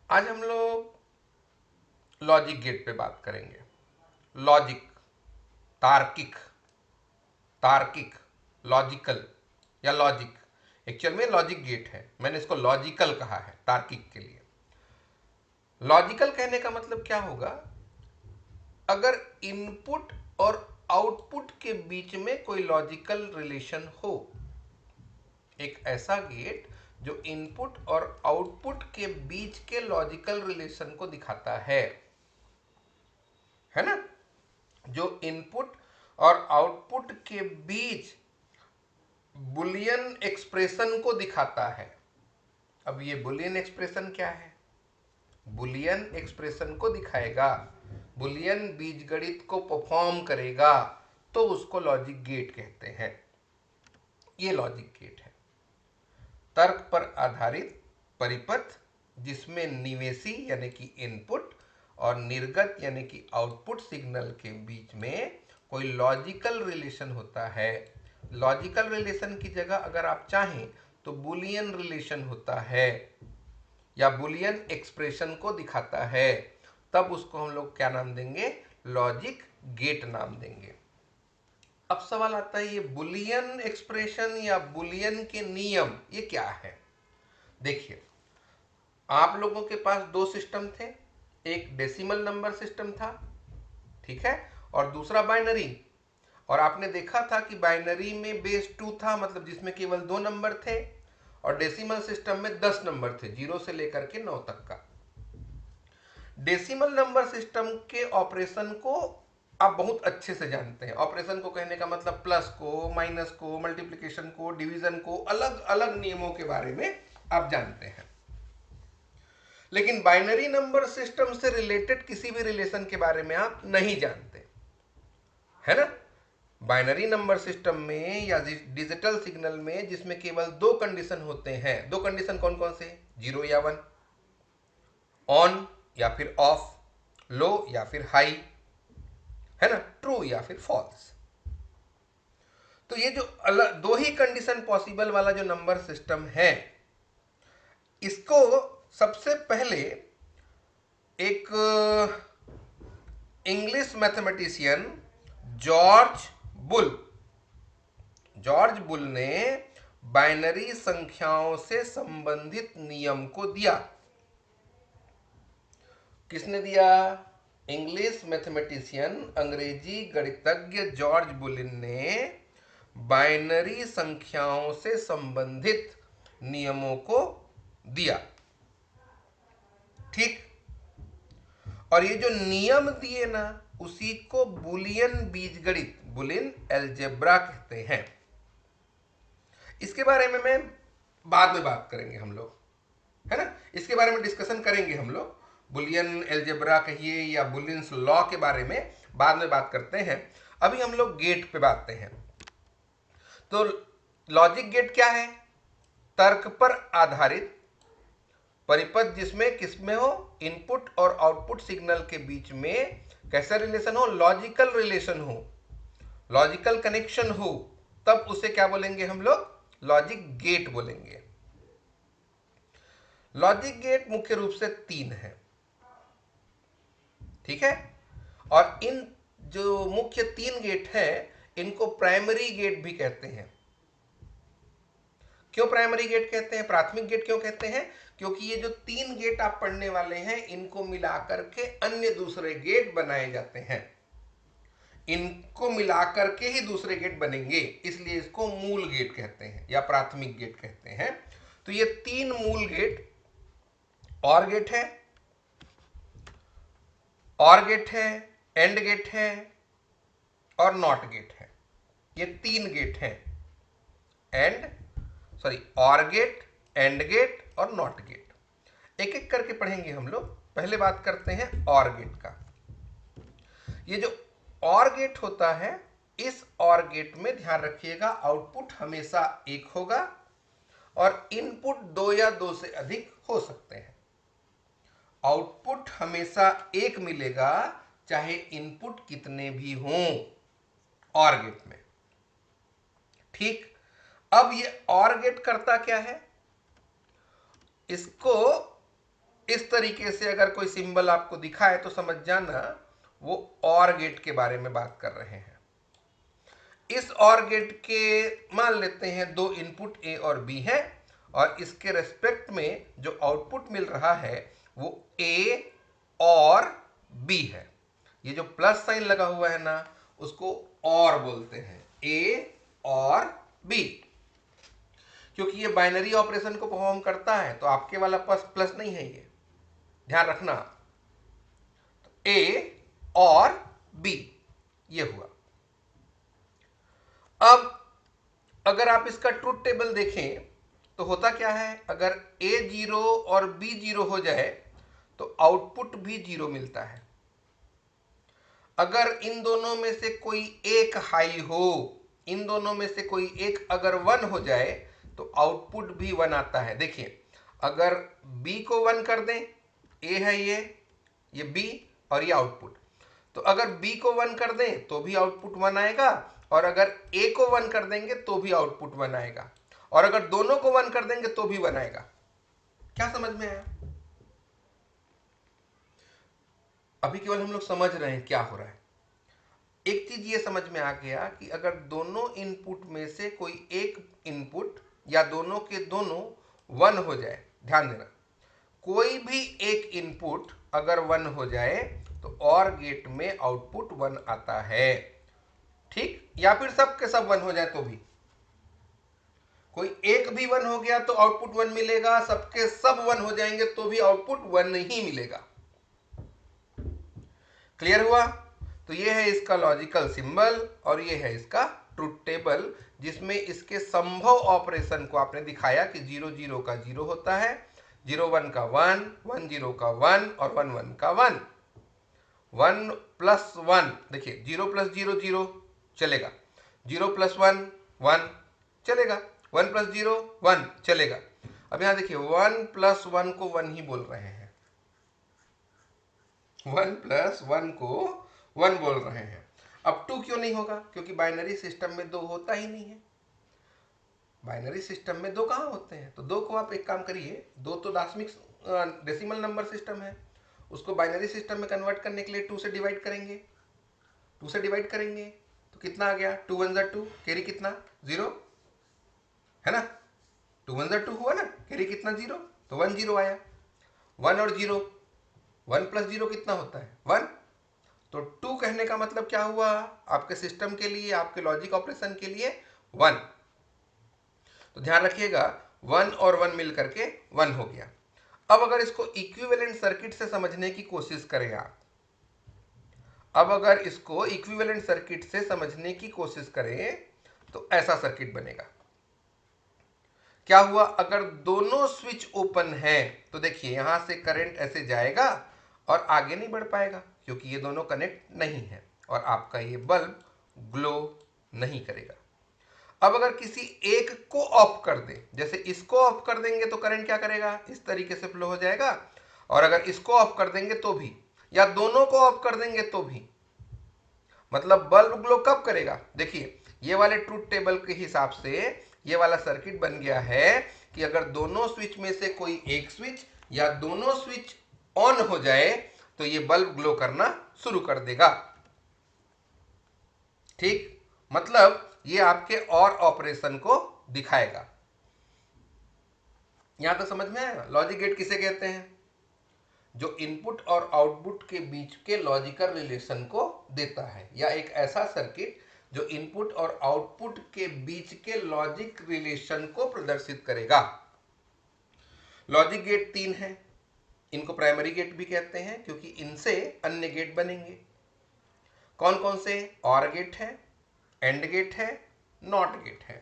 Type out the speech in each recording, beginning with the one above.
आज हम लोग लॉजिक गेट पे बात करेंगे। लॉजिक, तार्किक, तार्किक, लॉजिकल या लॉजिक। एक्चुअल में लॉजिक गेट है, मैंने इसको लॉजिकल कहा है तार्किक के लिए। लॉजिकल कहने का मतलब क्या होगा? अगर इनपुट और आउटपुट के बीच में कोई लॉजिकल रिलेशन हो, एक ऐसा गेट जो इनपुट और आउटपुट के बीच के लॉजिकल रिलेशन को दिखाता है ना? जो इनपुट और आउटपुट के बीच बुलियन एक्सप्रेशन को दिखाता है। अब ये बुलियन एक्सप्रेशन क्या है? बुलियन एक्सप्रेशन को दिखाएगा, बुलियन बीजगणित को परफॉर्म करेगा, तो उसको लॉजिक गेट कहते हैं। ये लॉजिक गेट है, तर्क पर आधारित परिपथ जिसमें निवेशी यानी कि इनपुट और निर्गत यानी कि आउटपुट सिग्नल के बीच में कोई लॉजिकल रिलेशन होता है। लॉजिकल रिलेशन की जगह अगर आप चाहें तो बुलियन रिलेशन होता है या बुलियन एक्सप्रेशन को दिखाता है, तब उसको हम लोग क्या नाम देंगे? लॉजिक गेट नाम देंगे। अब सवाल आता है, ये बुलियन एक्सप्रेशन या बुलियन के नियम ये क्या है? देखिए, आप लोगों के पास दो सिस्टम थे, एक डेसिमल नंबर सिस्टम था, ठीक है, और दूसरा बाइनरी। और आपने देखा था कि बाइनरी में बेस 2 था, मतलब जिसमें केवल 2 नंबर थे, और डेसिमल सिस्टम में 10 नंबर थे, 0 से लेकर के 9 तक का। डेसिमल नंबर सिस्टम के ऑपरेशन को आप बहुत अच्छे से जानते हैं। ऑपरेशन को कहने का मतलब प्लस को, माइनस को, मल्टीप्लिकेशन को, डिवीजन को, अलग अलग नियमों के बारे में आप जानते हैं। लेकिन बाइनरी नंबर सिस्टम से रिलेटेड किसी भी रिलेशन के बारे में आप नहीं जानते, है ना? बाइनरी नंबर सिस्टम में या डिजिटल सिग्नल में जिसमें केवल दो कंडीशन होते हैं, दो कंडीशन कौन कौन से? 0 या 1, ऑन या फिर ऑफ, लो या फिर हाई, है ना, ट्रू या फिर फॉल्स। तो ये जो अलग दो ही कंडीशन पॉसिबल वाला जो नंबर सिस्टम है, इसको सबसे पहले एक इंग्लिश मैथमेटिशियन जॉर्ज बुल ने बाइनरी संख्याओं से संबंधित नियम को दिया। किसने दिया? इंग्लिश मैथमेटिशियन, अंग्रेजी गणितज्ञ जॉर्ज बुलिन ने बाइनरी संख्याओं से संबंधित नियमों को दिया, ठीक। और ये जो नियम दिए ना, उसी को बुलियन बीजगणित, बुलियन अलजेब्रा कहते हैं। इसके बारे में मैं बाद में बात करेंगे हम लोग, है ना? इसके बारे में डिस्कशन करेंगे हम लोग। बुलियन अलजेब्रा कहिए या बुलियंस लॉ के बारे में बाद में बात करते हैं। अभी हम लोग गेट पे बात हैं। तो लॉजिक गेट क्या है? तर्क पर आधारित परिपथ जिसमें किसमें हो? इनपुट और आउटपुट सिग्नल के बीच में कैसा रिलेशन हो? लॉजिकल रिलेशन हो, लॉजिकल कनेक्शन हो, तब उसे क्या बोलेंगे हम लोग? लॉजिक गेट बोलेंगे। लॉजिक गेट मुख्य रूप से 3 है, ठीक है। और इन जो मुख्य 3 गेट है, इनको प्राइमरी गेट भी कहते हैं। क्यों प्राइमरी गेट कहते हैं, प्राथमिक गेट क्यों कहते हैं? क्योंकि ये जो 3 गेट आप पढ़ने वाले हैं, इनको मिलाकर के अन्य दूसरे गेट बनाए जाते हैं। इनको मिलाकर के ही दूसरे गेट बनेंगे, इसलिए इसको मूल गेट कहते हैं या प्राथमिक गेट कहते हैं। तो ये 3 मूल गेट, और गेट है, और गेट है, एंड गेट है और नॉट गेट है। ये 3 गेट हैं, और गेट, एंड गेट और नॉट गेट। एक एक करके पढ़ेंगे हम लोग। पहले बात करते हैं और गेट का। ये जो और गेट होता है, इस और गेट में ध्यान रखिएगा, आउटपुट हमेशा 1 होगा और इनपुट 2 या 2 से अधिक हो सकते हैं। आउटपुट हमेशा 1 मिलेगा, चाहे इनपुट कितने भी हों और गेट में, ठीक। अब ये और गेट करता क्या है? इसको इस तरीके से अगर कोई सिंबल आपको दिखा है तो समझ जाना वो और गेट के बारे में बात कर रहे हैं। इस और गेट के मान लेते हैं दो इनपुट ए और बी है, और इसके रेस्पेक्ट में जो आउटपुट मिल रहा है वो ए और बी है। ये जो प्लस साइन लगा हुआ है ना, उसको और बोलते हैं, ए और बी। क्योंकि ये बाइनरी ऑपरेशन को परफॉर्म करता है तो आपके वाला पास प्लस नहीं है, ये ध्यान रखना। तो ए और बी ये हुआ। अब अगर आप इसका ट्रूथ टेबल देखें तो होता क्या है, अगर ए 0 और बी 0 हो जाए तो आउटपुट भी 0 मिलता है। अगर इन दोनों में से कोई एक हाई हो, इन दोनों में से कोई एक अगर 1 हो जाए तो आउटपुट भी 1 आता है। देखिए, अगर बी को 1 कर दें, ए है ये बी और ये आउटपुट, तो अगर बी को 1 कर दें तो भी आउटपुट 1 आएगा, और अगर ए को 1 कर देंगे तो भी आउटपुट 1 आएगा, और अगर दोनों को 1 कर देंगे तो भी 1 आएगा। क्या समझ में आया? अभी केवल हम लोग समझ रहे हैं क्या हो रहा है। एक चीज ये समझ में आ गया कि अगर दोनों इनपुट में से कोई एक इनपुट या दोनों के दोनों 1 हो जाए, ध्यान देना, कोई भी एक इनपुट अगर 1 हो जाए तो और गेट में आउटपुट 1 आता है, ठीक? या फिर सब के सब 1 हो जाए तो भी, कोई एक भी 1 हो गया तो आउटपुट 1 मिलेगा, सबके सब 1 हो जाएंगे तो भी आउटपुट 1 नहीं मिलेगा। क्लियर हुआ? तो ये है इसका लॉजिकल सिंबल और ये है इसका ट्रूथ टेबल, जिसमें इसके संभव ऑपरेशन को आपने दिखाया कि 0 0 का 0 होता है, 0 1 का 1, 1 0 का 1 और 1 1 का 1। 1 प्लस 1, देखिए 0 प्लस 0 0 चलेगा, 0 प्लस 1 1 चलेगा, 1 प्लस 0 1 चलेगा। अब यहां देखिए 1 प्लस 1 को 1 ही बोल रहे हैं, 1 प्लस 1 को 1 बोल रहे हैं। अब 2 क्यों नहीं होगा? क्योंकि बाइनरी सिस्टम में 2 होता ही नहीं है। बाइनरी सिस्टम में 2 कहां होते हैं? तो 2 को आप एक काम करिए, 2 तो दाशमिक डेसिमल नंबर सिस्टम है, उसको बाइनरी सिस्टम में कन्वर्ट करने के लिए 2 से डिवाइड करेंगे, 2 से डिवाइड करेंगे तो कितना आ गया? 2 1 2, कैरी कितना? 0 है ना, 2 1 2 हुआ ना, कैरी कितना? 0, तो 1 0 आया। 1 और 0, 1 प्लस 0 कितना होता है? 1। तो 2 कहने का मतलब क्या हुआ आपके सिस्टम के लिए, आपके लॉजिक ऑपरेशन के लिए? 1। तो ध्यान रखिएगा 1 और 1 मिल करके 1 हो गया। अब अगर इसको इक्विवेलेंट सर्किट से समझने की कोशिश करें आप, अब अगर इसको इक्विवेलेंट सर्किट से समझने की कोशिश करें तो ऐसा सर्किट बनेगा। क्या हुआ? अगर दोनों स्विच ओपन है तो देखिए यहां से करंट ऐसे जाएगा और आगे नहीं बढ़ पाएगा क्योंकि ये दोनों कनेक्ट नहीं है, और आपका ये बल्ब ग्लो नहीं करेगा। अब अगर किसी एक को ऑफ कर दे, जैसे इसको ऑफ कर देंगे तो करंट क्या करेगा? इस तरीके से फ्लो हो जाएगा, और अगर इसको ऑफ कर देंगे तो भी, या दोनों को ऑफ कर देंगे तो भी, मतलब बल्ब ग्लो कब करेगा? देखिए ये वाले ट्रूथ टेबल के हिसाब से ये वाला सर्किट बन गया है कि अगर दोनों स्विच में से कोई एक स्विच या दोनों स्विच ऑन हो जाए तो ये बल्ब ग्लो करना शुरू कर देगा, ठीक? मतलब ये आपके और ऑपरेशन को दिखाएगा। यहां तक समझ में आएगा? लॉजिक गेट किसे कहते हैं? जो इनपुट और आउटपुट के बीच के लॉजिकल रिलेशन को देता है, या एक ऐसा सर्किट जो इनपुट और आउटपुट के बीच के लॉजिक रिलेशन को प्रदर्शित करेगा। लॉजिक गेट 3 है, इनको प्राइमरी गेट भी कहते हैं क्योंकि इनसे अन्य गेट बनेंगे। कौन कौन से? और गेट है, एंड गेट है, नॉट गेट है।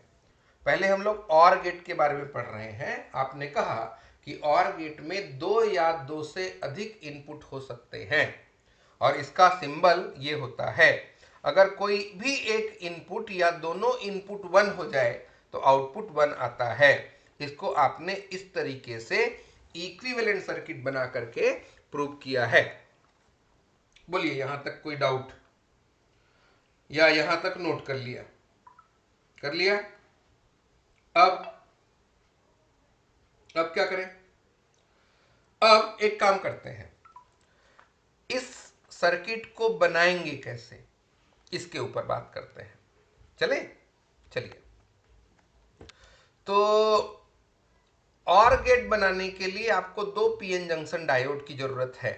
पहले हम लोग और गेट के बारे में पढ़ रहे हैं। आपने कहा कि और गेट में 2 या 2 से अधिक इनपुट हो सकते हैं और इसका सिंबल ये होता है। अगर कोई भी एक इनपुट या दोनों इनपुट 1 हो जाए तो आउटपुट 1 आता है। इसको आपने इस तरीके से इक्विवेलेंट सर्किट बना करके प्रूव किया है। बोलिए यहां तक कोई डाउट, या यहां तक नोट कर लिया? कर लिया? अब क्या करें? अब एक काम करते हैं, इस सर्किट को बनाएंगे कैसे, इसके ऊपर बात करते हैं। चलिए। तो और गेट बनाने के लिए आपको दो पीएन जंक्शन डायोड की जरूरत है।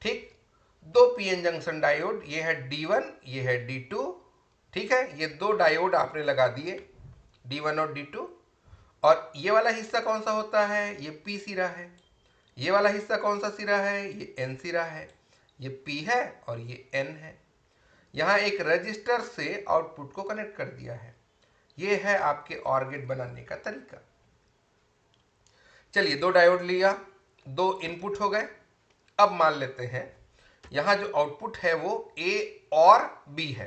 ठीक, दो पीएन जंक्शन डायोड, ये है D1, ये है D2। ठीक है, ये दो डायोड आपने लगा दिए, D1 और D2। और ये वाला हिस्सा कौन सा होता है, ये P सिरा है। ये वाला हिस्सा कौन सा सिरा है, ये N सिरा है। ये P है और ये N है। यहाँ एक रजिस्टर से आउटपुट को कनेक्ट कर दिया है। ये है आपके OR गेट बनाने का तरीका। चलिए, दो डायोड लिया, दो इनपुट हो गए। अब मान लेते हैं यहां जो आउटपुट है वो A और B है।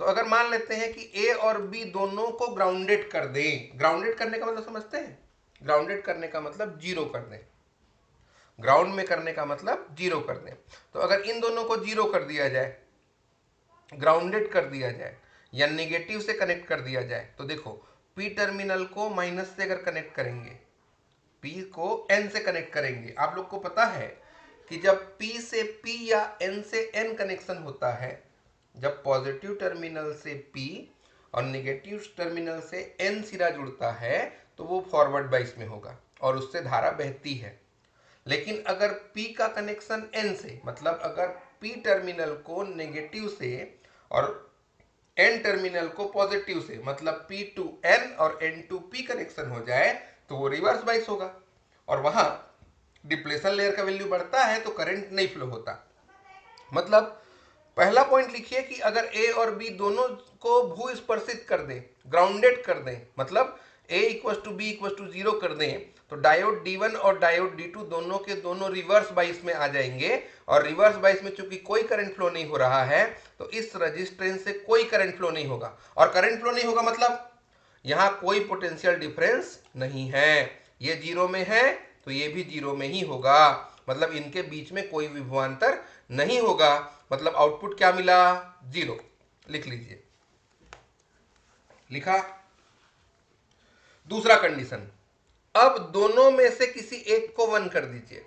तो अगर मान लेते हैं कि A और B दोनों को ग्राउंडेड कर दें, ग्राउंडेड करने का मतलब समझते हैं, ग्राउंडेड करने का मतलब जीरो कर दें, ग्राउंड में करने का मतलब जीरो कर दें। तो अगर इन दोनों को जीरो कर दिया जाए, ग्राउंडेड कर दिया जाए या निगेटिव से कनेक्ट कर दिया जाए, तो देखो P टर्मिनल को माइनस से अगर कनेक्ट करेंगे, P को N से कनेक्ट करेंगे, आप लोग को पता है कि जब P से P या N से N कनेक्शन होता है, जब पॉजिटिव टर्मिनल से P और नेगेटिव टर्मिनल से N सिरा जुड़ता है तो वो फॉरवर्ड बाइस में होगा और उससे धारा बहती है। लेकिन अगर P का कनेक्शन N से, मतलब अगर P टर्मिनल को नेगेटिव से और N टर्मिनल को पॉजिटिव से, मतलब P टू N और N टू P कनेक्शन हो जाए तो वो रिवर्स बाइस होगा और वहां डिप्लेशन लेयर का वैल्यू बढ़ता है तो करंट नहीं फ्लो होता। मतलब पहला पॉइंट लिखिए कि अगर A और B दोनों को भू स्पर्शित कर दें, ग्राउंडेड कर दें, मतलब A equal to B equal to 0 कर दें, तो डायोड D1 और डायोड D2 दोनों के दोनों रिवर्स बाइस में आ जाएंगे। और रिवर्स बाइस में चूंकि कोई करंट फ्लो नहीं हो रहा है तो इस रजिस्टेंस से कोई करंट फ्लो नहीं होगा। और करंट फ्लो नहीं होगा मतलब यहां कोई पोटेंशियल डिफरेंस नहीं है, ये जीरो में है तो ये भी जीरो में ही होगा, मतलब इनके बीच में कोई विभवांतर नहीं होगा। मतलब आउटपुट क्या मिला, जीरो। लिख लीजिए, लिखा। दूसरा कंडीशन, अब दोनों में से किसी एक को वन कर दीजिए।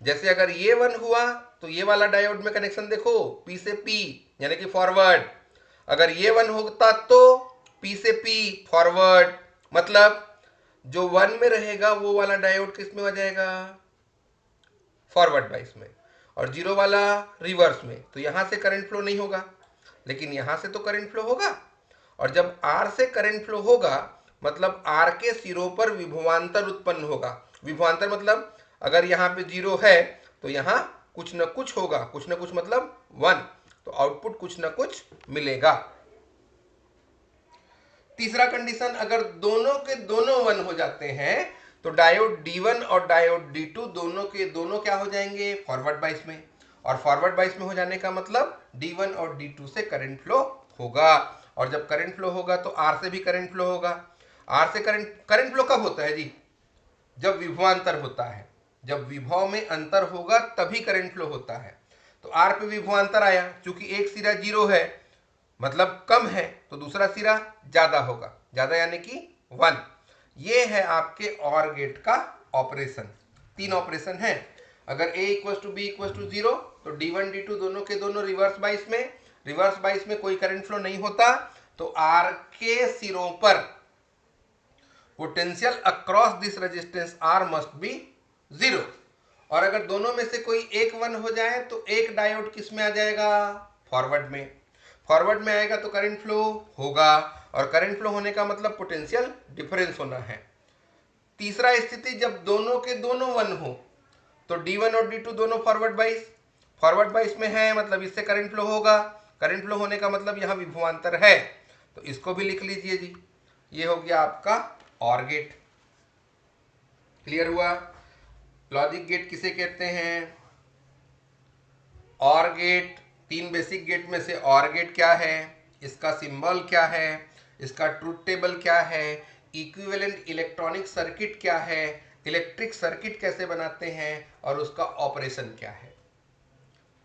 जैसे अगर ये वन हुआ तो ये वाला डायोड में कनेक्शन देखो, P से P यानी कि फॉरवर्ड। अगर ये वन होता तो P से P फॉरवर्ड, मतलब जो वन में रहेगा वो वाला डायोड किस में आ जाएगा, फॉरवर्ड बाइस में, और जीरो वाला रिवर्स में। तो यहां से करंट फ्लो नहीं होगा, लेकिन यहां से तो करंट फ्लो होगा। और जब R से करंट फ्लो होगा मतलब R के सिरों पर विभवांतर उत्पन्न होगा। विभवांतर मतलब अगर यहां पे जीरो है तो यहां कुछ न कुछ होगा, कुछ न कुछ मतलब 1, तो आउटपुट कुछ न कुछ मिलेगा। तीसरा कंडीशन, अगर दोनों के दोनों 1 हो जाते हैं तो डायोड D1 और डायोड D2 दोनों के दोनों क्या हो जाएंगे, फॉरवर्ड बाइस में। और फॉरवर्ड बाइस में हो जाने का मतलब D1 और D2 से करंट फ्लो होगा। और जब करंट फ्लो होगा तो R से भी करंट फ्लो होगा। R से करंट फ्लो कब होता है जी, जब विभवांतर होता है, जब विभव में अंतर होगा तभी करंट फ्लो होता है। तो R पे विभवांतर आया, चूंकि एक सिरा जीरो है मतलब कम है, तो दूसरा सिरा ज्यादा होगा, ज्यादा यानी कि 1। ये है आपके OR गेट का ऑपरेशन। 3 ऑपरेशन है। अगर A equal to B equal to 0 तो D1 D2 दोनों के दोनों रिवर्स बाइस में, रिवर्स बाइस में कोई करंट फ्लो नहीं होता तो R के सिरों पर potential across this resistance R must be 0। और अगर दोनों में से कोई एक 1 हो जाए तो एक डायोड किस में आ जाएगा, फॉरवर्ड में। फॉरवर्ड में आएगा तो करंट फ्लो होगा, और करंट फ्लो होने का मतलब पोटेंशियल डिफरेंस होना है। तीसरा स्थिति, जब दोनों के दोनों 1 हो तो D1 और D2 दोनों फॉरवर्ड बाइस में है, मतलब इससे करंट फ्लो होगा। करंट फ्लो होने का मतलब यहां विभवांतर है, तो इसको भी लिख लीजिए जी। ये हो गया आपका OR गेट। क्लियर हुआ। लॉजिक गेट किसे कहते हैं, OR गेट। 3 बेसिक गेट में से OR गेट क्या है, इसका सिंबल क्या है, इसका ट्रूथ टेबल क्या है, इक्विवेलेंट इलेक्ट्रॉनिक सर्किट क्या है, इलेक्ट्रिक सर्किट कैसे बनाते हैं और उसका ऑपरेशन क्या है।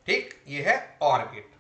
ठीक, ये है OR गेट।